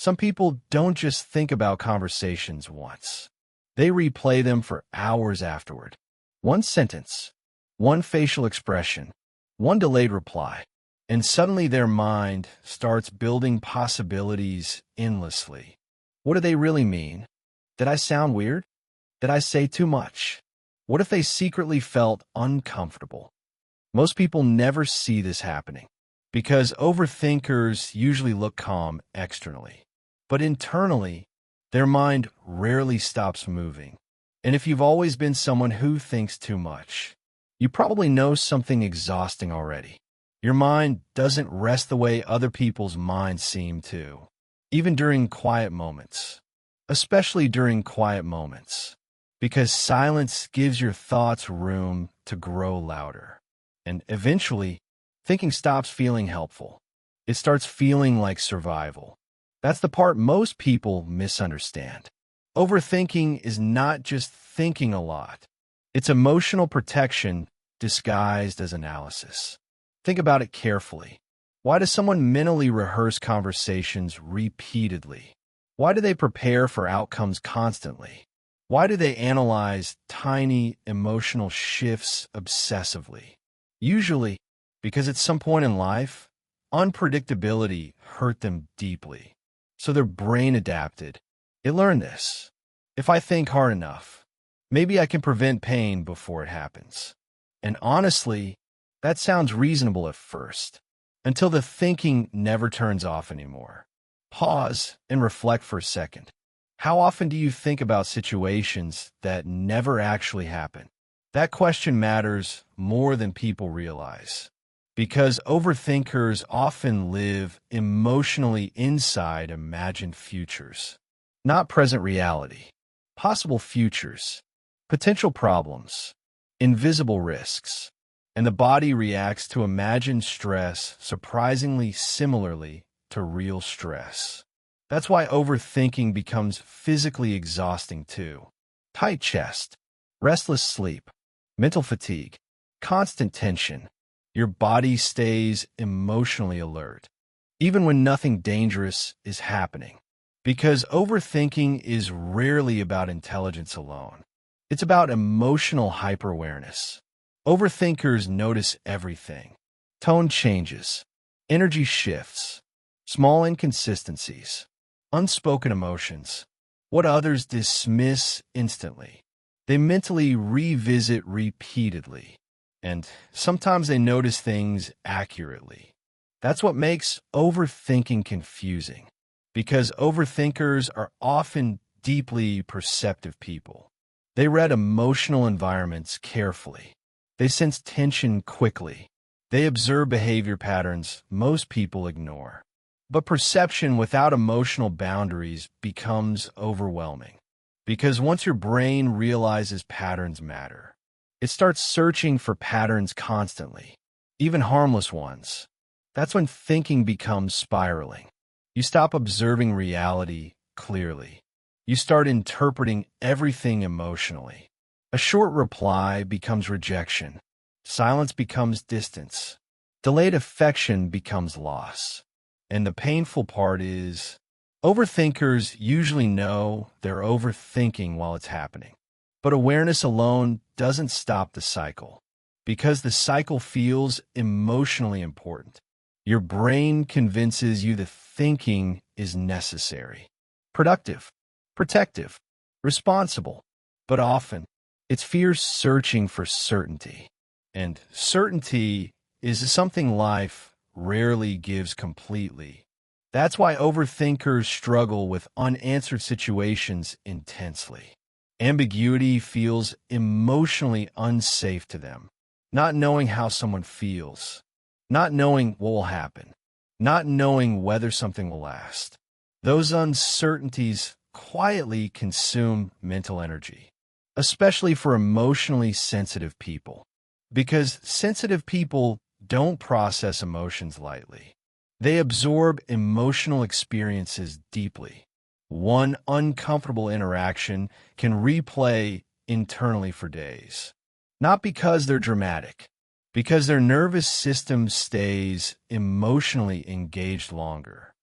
Some people don't just think about conversations once. They replay them for hours afterward. One sentence, one facial expression, one delayed reply, and suddenly their mind starts building possibilities endlessly. What do they really mean? Did I sound weird? Did I say too much? What if they secretly felt uncomfortable? Most people never see this happening because overthinkers usually look calm externally. But internally, their mind rarely stops moving. And if you've always been someone who thinks too much, you probably know something exhausting already. Your mind doesn't rest the way other people's minds seem to, even during quiet moments, especially during quiet moments, because silence gives your thoughts room to grow louder. And eventually, thinking stops feeling helpful. It starts feeling like survival. That's the part most people misunderstand. Overthinking is not just thinking a lot. It's emotional protection disguised as analysis. Think about it carefully. Why does someone mentally rehearse conversations repeatedly? Why do they prepare for outcomes constantly? Why do they analyze tiny emotional shifts obsessively? Usually, because at some point in life, unpredictability hurt them deeply. So their brain adapted. It learned this. If I think hard enough, maybe I can prevent pain before it happens. And honestly, that sounds reasonable at first, until the thinking never turns off anymore. Pause and reflect for a second. How often do you think about situations that never actually happen? That question matters more than people realize, because overthinkers often live emotionally inside imagined futures, not present reality. Possible futures, potential problems, invisible risks, and the body reacts to imagined stress surprisingly similarly to real stress. That's why overthinking becomes physically exhausting too. Tight chest, restless sleep, mental fatigue, constant tension. Your body stays emotionally alert, even when nothing dangerous is happening. Because overthinking is rarely about intelligence alone. It's about emotional hyperawareness. Overthinkers notice everything. Tone changes, energy shifts, small inconsistencies, unspoken emotions, what others dismiss instantly. They mentally revisit repeatedly, and sometimes they notice things accurately. That's what makes overthinking confusing, because overthinkers are often deeply perceptive people. They read emotional environments carefully. They sense tension quickly. They observe behavior patterns most people ignore. But perception without emotional boundaries becomes overwhelming. Because once your brain realizes patterns matter, it starts searching for patterns constantly, even harmless ones. That's when thinking becomes spiraling. You stop observing reality clearly. You start interpreting everything emotionally. A short reply becomes rejection. Silence becomes distance. Delayed affection becomes loss. And the painful part is, overthinkers usually know they're overthinking while it's happening. But awareness alone doesn't stop the cycle, because the cycle feels emotionally important. Your brain convinces you that thinking is necessary, productive, protective, responsible. But often, it's fear searching for certainty. And certainty is something life rarely gives completely. That's why overthinkers struggle with unanswered situations intensely. Ambiguity feels emotionally unsafe to them. Not knowing how someone feels, not knowing what will happen, not knowing whether something will last. Those uncertainties quietly consume mental energy, especially for emotionally sensitive people. Because sensitive people don't process emotions lightly. They absorb emotional experiences deeply. One uncomfortable interaction can replay internally for days. Not because they're dramatic, because their nervous system stays emotionally engaged longer.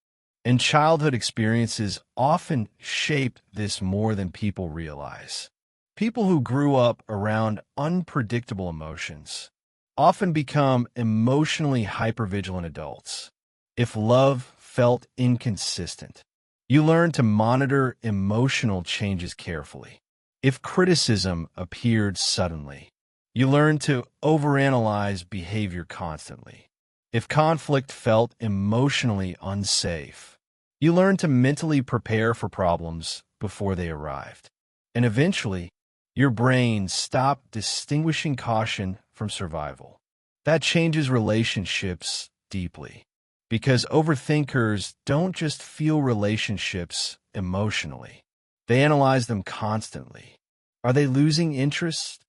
And childhood experiences often shape this more than people realize. People who grew up around unpredictable emotions often become emotionally hypervigilant adults. If love felt inconsistent, you learn to monitor emotional changes carefully. If criticism appeared suddenly, you learn to overanalyze behavior constantly. If conflict felt emotionally unsafe, you learn to mentally prepare for problems before they arrived. And eventually, your brain stopped distinguishing caution from survival. That changes relationships deeply, because overthinkers don't just feel relationships emotionally. They analyze them constantly. Are they losing interest?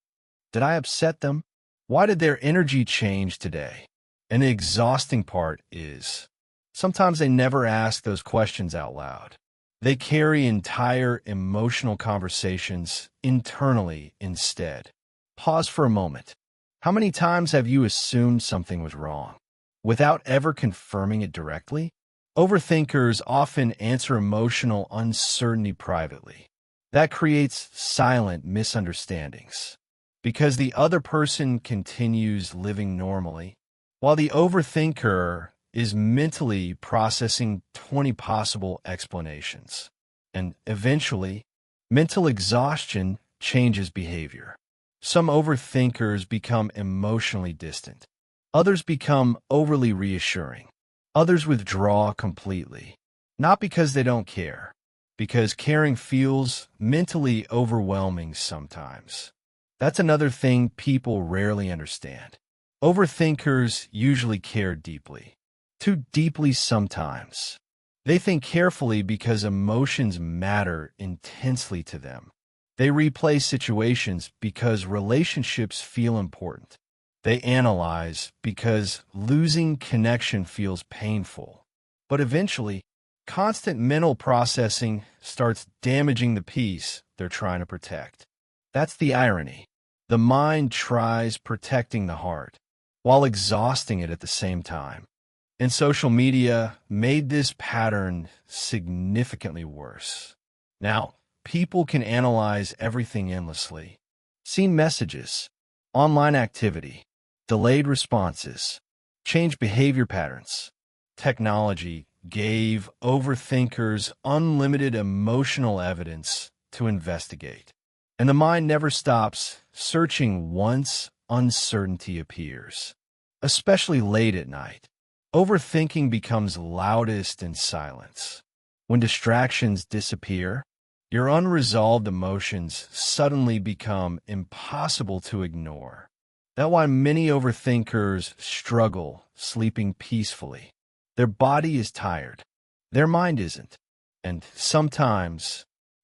Did I upset them? Why did their energy change today? And the exhausting part is, sometimes they never ask those questions out loud. They carry entire emotional conversations internally instead. Pause for a moment. How many times have you assumed something was wrong without ever confirming it directly? Overthinkers often answer emotional uncertainty privately. That creates silent misunderstandings because the other person continues living normally, while the overthinker is mentally processing 20 possible explanations. And eventually, mental exhaustion changes behavior. Some overthinkers become emotionally distant. Others become overly reassuring. Others withdraw completely. Not because they don't care, because caring feels mentally overwhelming sometimes. That's another thing people rarely understand. Overthinkers usually care deeply. Too deeply sometimes. They think carefully because emotions matter intensely to them. They replay situations because relationships feel important. They analyze because losing connection feels painful. But eventually, constant mental processing starts damaging the peace they're trying to protect. That's the irony. The mind tries protecting the heart while exhausting it at the same time. And social media made this pattern significantly worse. Now, people can analyze everything endlessly. Seen messages, online activity, delayed responses, change behavior patterns. Technology gave overthinkers unlimited emotional evidence to investigate. And the mind never stops searching once uncertainty appears, especially late at night. Overthinking becomes loudest in silence. When distractions disappear, your unresolved emotions suddenly become impossible to ignore. That's why many overthinkers struggle sleeping peacefully. Their body is tired. Their mind isn't. And sometimes,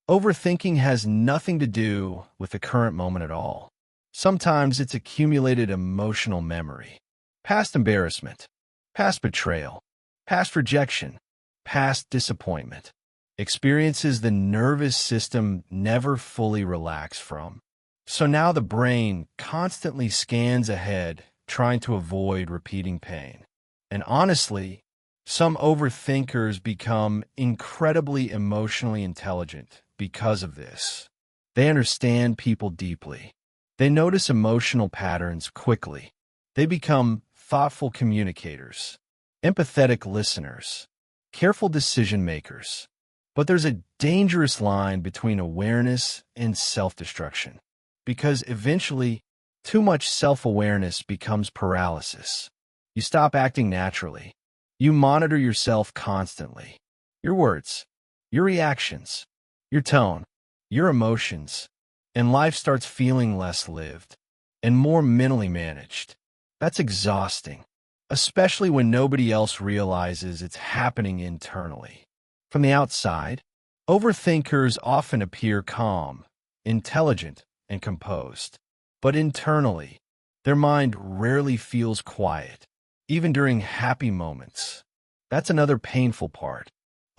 overthinking has nothing to do with the current moment at all. Sometimes it's accumulated emotional memory, past embarrassment, past betrayal, past rejection, past disappointment, experiences the nervous system never fully relaxed from. So now the brain constantly scans ahead, trying to avoid repeating pain. And honestly, some overthinkers become incredibly emotionally intelligent because of this. They understand people deeply. They notice emotional patterns quickly. They become thoughtful communicators, empathetic listeners, careful decision makers. But there's a dangerous line between awareness and self-destruction, because eventually, too much self-awareness becomes paralysis. You stop acting naturally. You monitor yourself constantly. Your words, your reactions, your tone, your emotions, and life starts feeling less lived and more mentally managed. That's exhausting, especially when nobody else realizes it's happening internally. From the outside, overthinkers often appear calm, intelligent, and composed. But internally, their mind rarely feels quiet, even during happy moments. That's another painful part.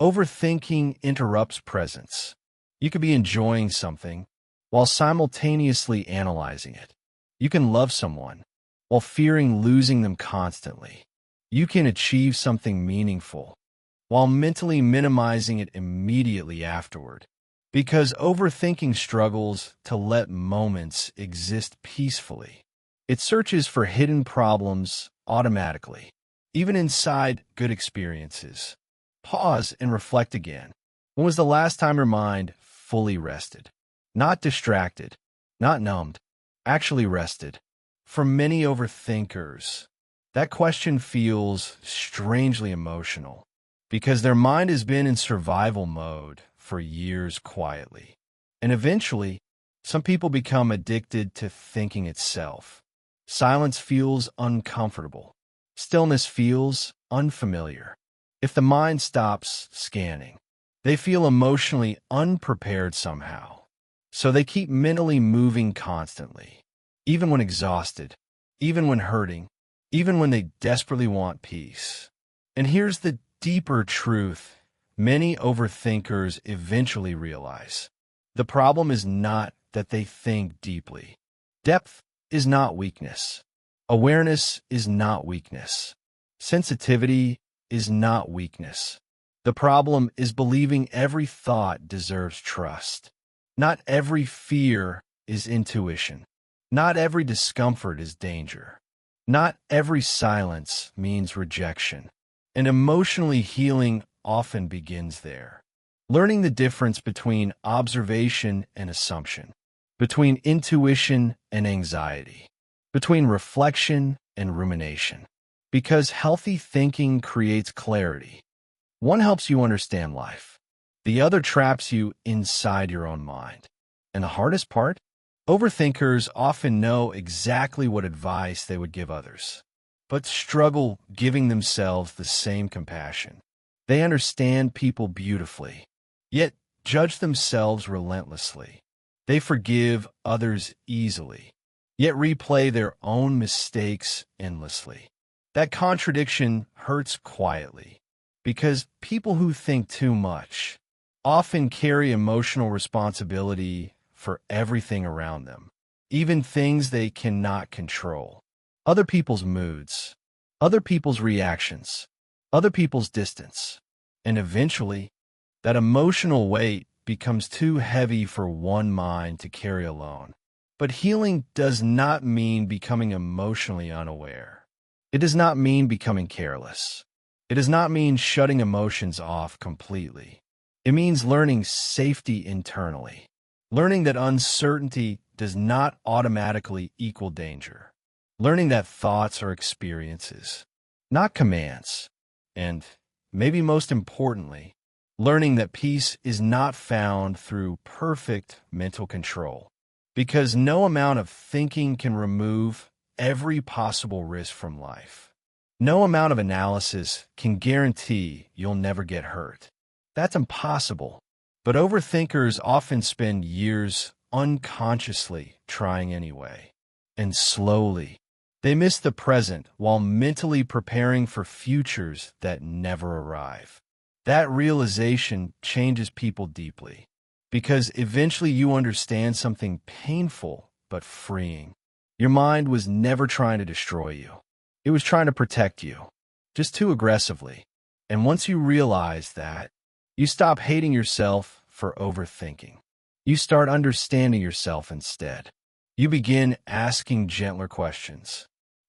Overthinking interrupts presence. You could be enjoying something while simultaneously analyzing it. You can love someone while fearing losing them constantly. You can achieve something meaningful while mentally minimizing it immediately afterward. Because overthinking struggles to let moments exist peacefully. It searches for hidden problems automatically, even inside good experiences. Pause and reflect again. When was the last time your mind fully rested? Not distracted, not numbed, actually rested. For many overthinkers, that question feels strangely emotional because their mind has been in survival mode for years quietly. And eventually, some people become addicted to thinking itself. Silence feels uncomfortable. Stillness feels unfamiliar. If the mind stops scanning, they feel emotionally unprepared somehow. So they keep mentally moving constantly, even when exhausted, even when hurting, even when they desperately want peace. And here's the deeper truth many overthinkers eventually realize. The problem is not that they think deeply. Depth is not weakness. Awareness is not weakness. Sensitivity is not weakness. The problem is believing every thought deserves trust. Not every fear is intuition. Not every discomfort is danger. Not every silence means rejection. And emotionally healing often begins there. Learning the difference between observation and assumption, between intuition and anxiety, between reflection and rumination. Because healthy thinking creates clarity. One helps you understand life. The other traps you inside your own mind. And the hardest part? Overthinkers often know exactly what advice they would give others, but struggle giving themselves the same compassion. They understand people beautifully, yet judge themselves relentlessly. They forgive others easily, yet replay their own mistakes endlessly. That contradiction hurts quietly, because people who think too much often carry emotional responsibility for everything around them, even things they cannot control. Other people's moods, other people's reactions, other people's distance. And eventually, that emotional weight becomes too heavy for one mind to carry alone. But healing does not mean becoming emotionally unaware. It does not mean becoming careless. It does not mean shutting emotions off completely. It means learning safety internally. Learning that uncertainty does not automatically equal danger. Learning that thoughts are experiences, not commands. And, maybe most importantly, learning that peace is not found through perfect mental control. Because no amount of thinking can remove every possible risk from life. No amount of analysis can guarantee you'll never get hurt. That's impossible. But overthinkers often spend years unconsciously trying anyway. And slowly, they miss the present while mentally preparing for futures that never arrive. That realization changes people deeply, because eventually you understand something painful but freeing. Your mind was never trying to destroy you. It was trying to protect you, just too aggressively. And once you realize that, you stop hating yourself for overthinking. You start understanding yourself instead. You begin asking gentler questions.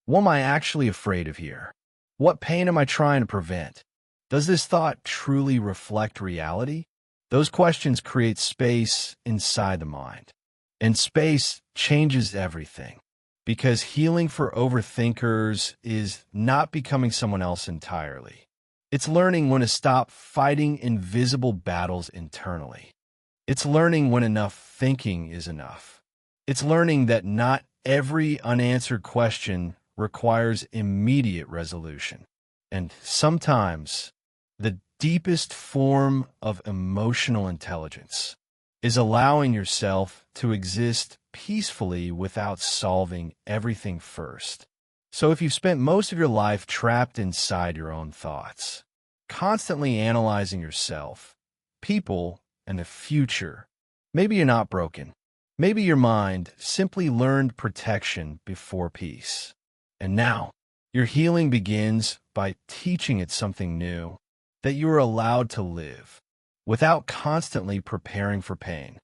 What am I actually afraid of here? What pain am I trying to prevent? Does this thought truly reflect reality? Those questions create space inside the mind. And space changes everything. Because healing for overthinkers is not becoming someone else entirely. It's learning when to stop fighting invisible battles internally. It's learning when enough thinking is enough. It's learning that not every unanswered question requires immediate resolution. And sometimes, the deepest form of emotional intelligence is allowing yourself to exist peacefully without solving everything first. So if you've spent most of your life trapped inside your own thoughts, constantly analyzing yourself, people, and the future, maybe you're not broken. Maybe your mind simply learned protection before peace. And now, your healing begins by teaching it something new. that you are allowed to live without constantly preparing for pain.